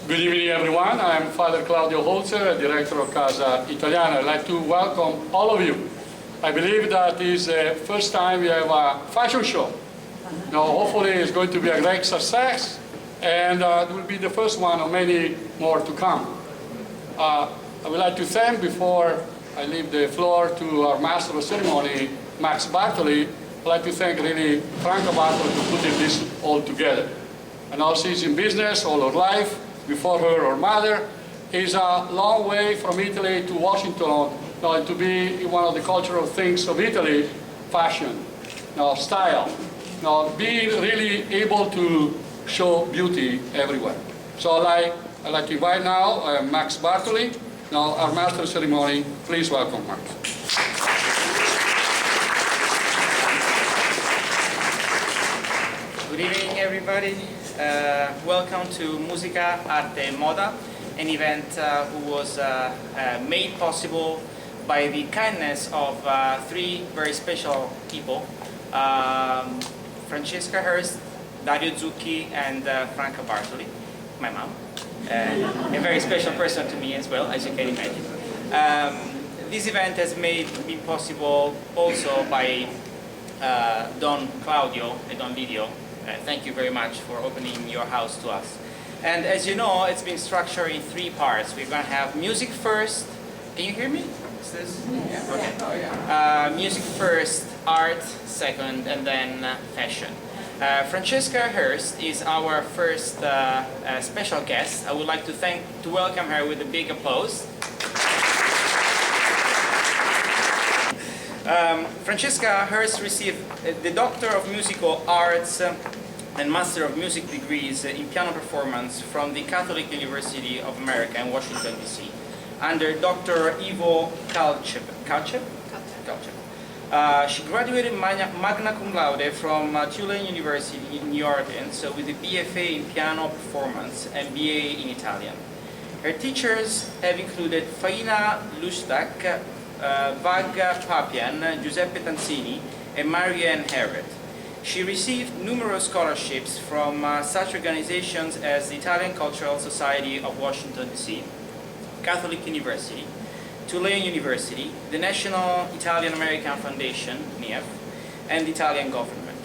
Good evening, everyone. I'm Father Claudio Holzer, Director of Casa, Italiana. I'd like to welcome all of you. I believe that is the first time we have a fashion show. Now, hopefully it's going to be a great success, and it will be the first one of many more to come. I would like to thank, before I leave the floor to our Master of Ceremony, Max Bartoli, I'd like to thank really Franca Bartoli for putting this all together. And now she's in business all her life. Before her mother, is a long way from Italy to Washington, to be one of the cultural things of Italy, fashion, style, being really able to show beauty everywhere. So I'd like to invite now Max Bartoli, our Master of Ceremony. Please welcome Max. Good evening, everybody. Welcome to Musica Arte Moda, an event who was made possible by the kindness of three very special people, Francesca Hurst, Dario Zucchi, and Franca Bartoli, my mom, a very special person to me as well, as you can imagine. This event has been possible also by Don Claudio and Don Lidio. Thank you very much for opening your house to us. And as you know, it's been structured in three parts. We're going to have music first. Can you hear me? Is this? Yeah. Okay. Music first, art second, and then fashion. Francesca Hurst is our first special guest. I would like to welcome her with a big applause. Francesca Hurst received the Doctor of Musical Arts and Master of Music degrees in piano performance from the Catholic University of America in Washington, D.C. under Dr. Ivo Kalchev. She graduated magna cum laude from Tulane University in New Orleans with a BFA in piano performance and BA in Italian. Her teachers have included Faina Lustak, Vaga Papian, Giuseppe Tanzini, and Marianne Herret. She received numerous scholarships from such organizations as the Italian Cultural Society of Washington, D.C., Catholic University, Tulane University, the National Italian American Foundation, NIAF, and the Italian government.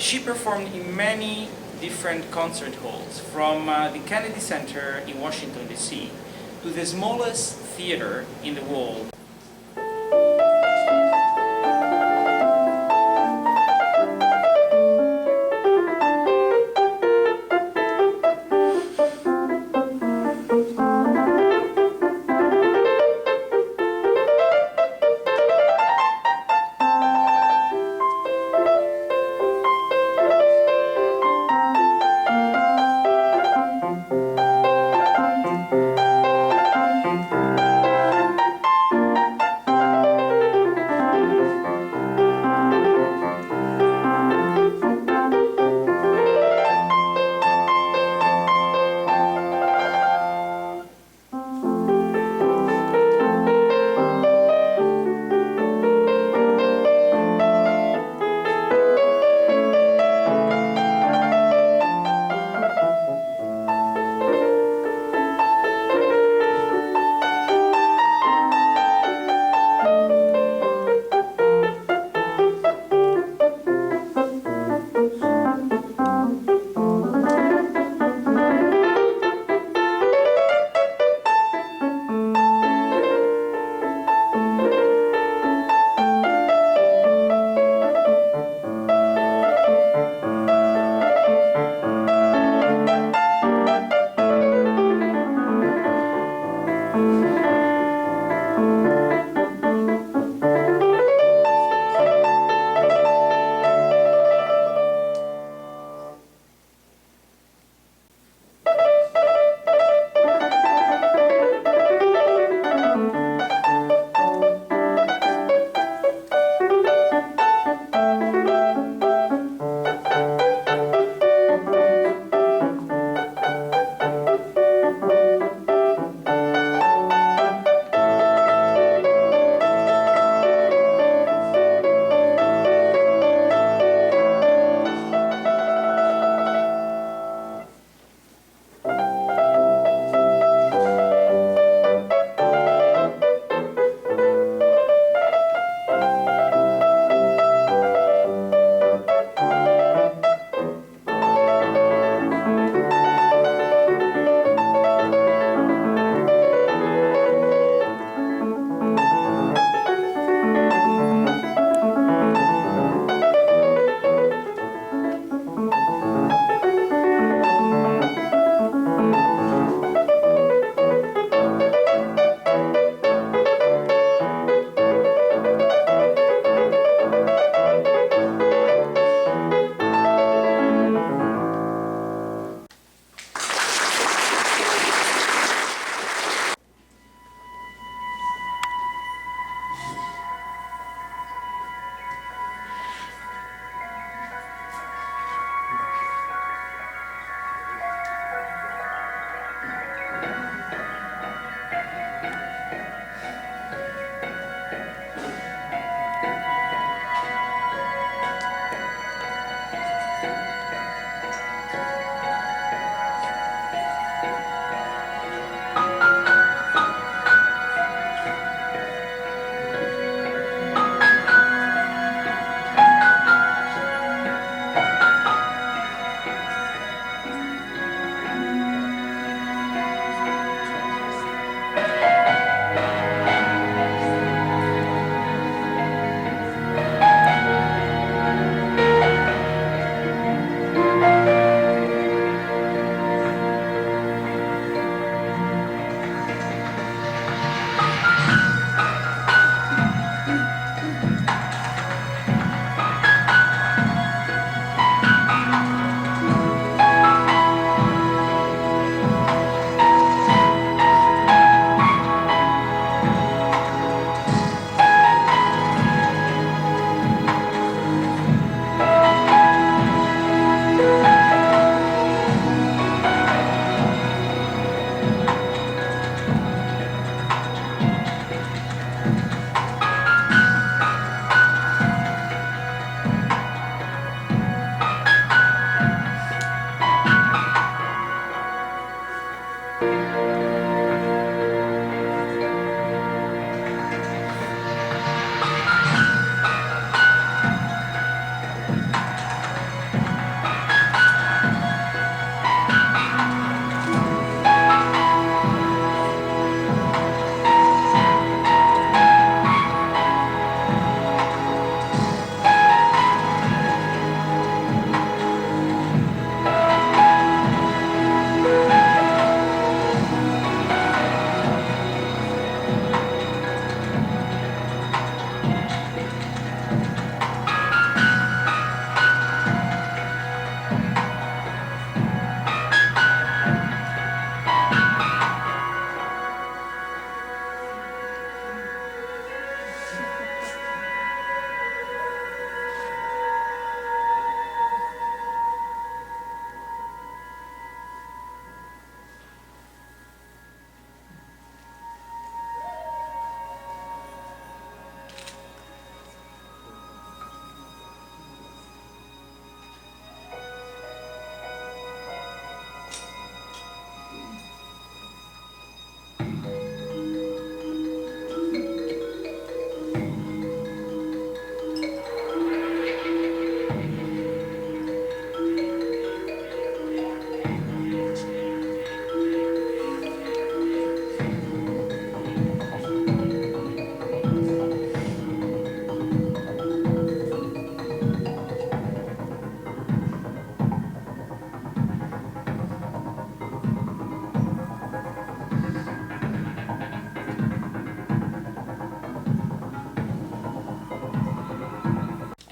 She performed in many different concert halls, from the Kennedy Center in Washington, D.C., to the smallest theater in the world.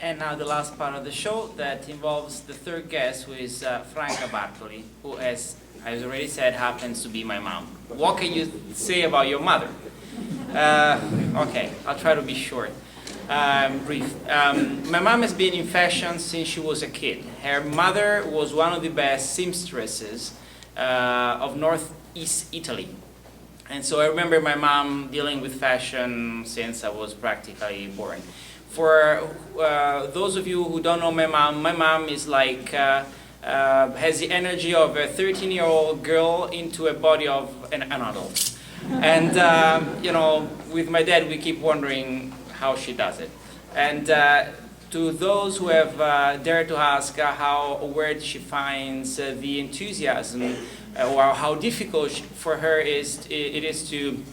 And now the last part of the show that involves the third guest, who is Franca Bartoli, who, as I already said, happens to be my mom. What can you say about your mother? Okay, I'll try to be short, brief. My mom has been in fashion since she was a kid. Her mother was one of the best seamstresses of Northeast Italy. And so I remember my mom dealing with fashion since I was practically born. For those of you who don't know my mom is like, has the energy of a 13-year-old girl into a body of an adult. And, you know, with my dad, we keep wondering how she does it. And to those who have dared to ask where she finds the enthusiasm or how difficult for her it is to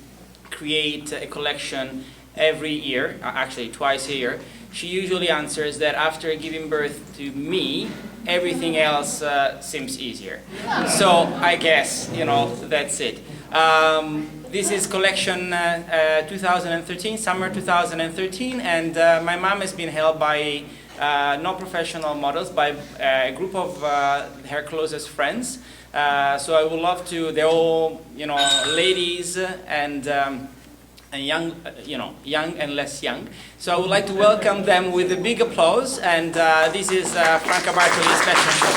create a collection every year, actually twice a year, she usually answers that after giving birth to me, everything else seems easier. So I guess, you know, that's it. This is collection 2013, summer 2013, and my mom has been held by non-professional models, by a group of her closest friends. So I would love to, they're all, you know, ladies and young, you know, young and less young. So I would like to welcome them with a big applause, and this is Franca Bartoli's special show.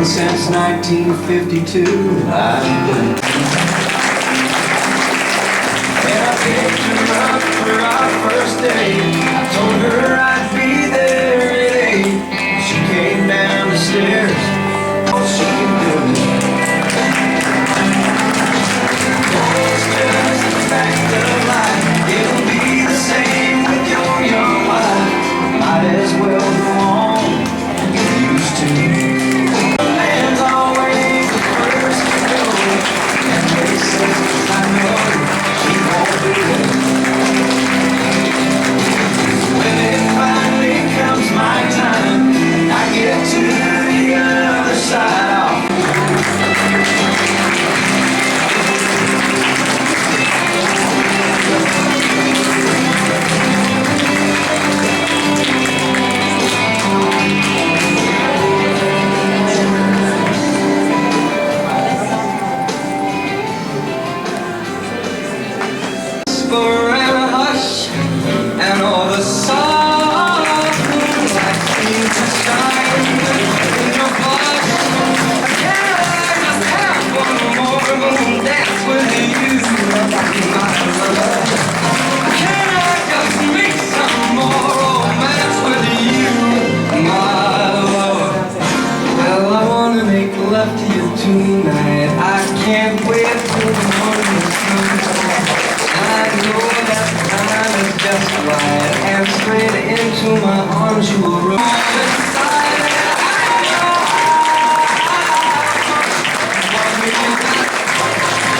done since 1952. I've been. And I picked her up for our first date. I told her I'd be there at 8. She came down the stairs. Oh, she can do it. It's just a fact of life. It'll be the same with your young wife. Might as well go on. Get used to it. A man's always the first to go. And they say, I know she won't do it. When it finally comes my time, I get to the other side. Whisper and a hush, and all the soft moonlight seems to shine in your blush. Can I just have one more moon dance with you, my love? Can I just make some more romance with you, my love? Well, I wanna make love to you tonight. I can't wait for the morning sun. I know that time is just right, and straight into my arms you will roll inside. I know what we got.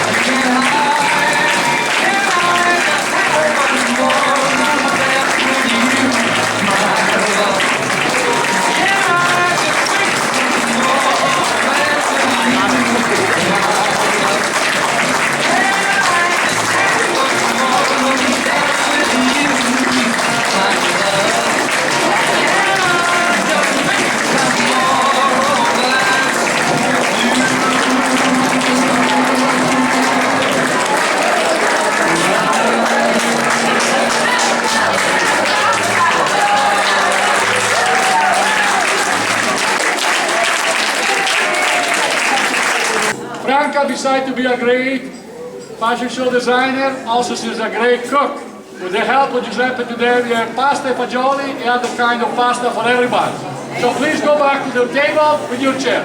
I can't hide. Can I just have one more dance with you, my love? Can I just make some more romance with you, my love? Franca, besides to be a great fashion show designer, also she's a great cook. With the help of Giuseppe today, we have pasta e fagioli and other kind of pasta for everybody. So please go back to the table with your chair.